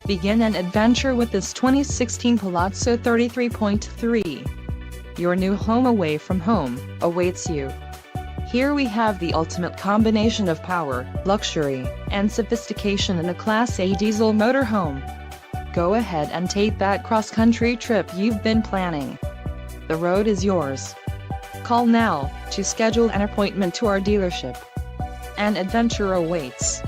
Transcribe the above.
Begin an adventure with this 2016 Palazzo 33.3. Your new home away from home awaits you. Here we have the ultimate combination of power, luxury, and sophistication in a Class A diesel motorhome. Go ahead and take that cross-country trip you've been planning. The road is yours. Call now to schedule an appointment to our dealership. An adventure awaits.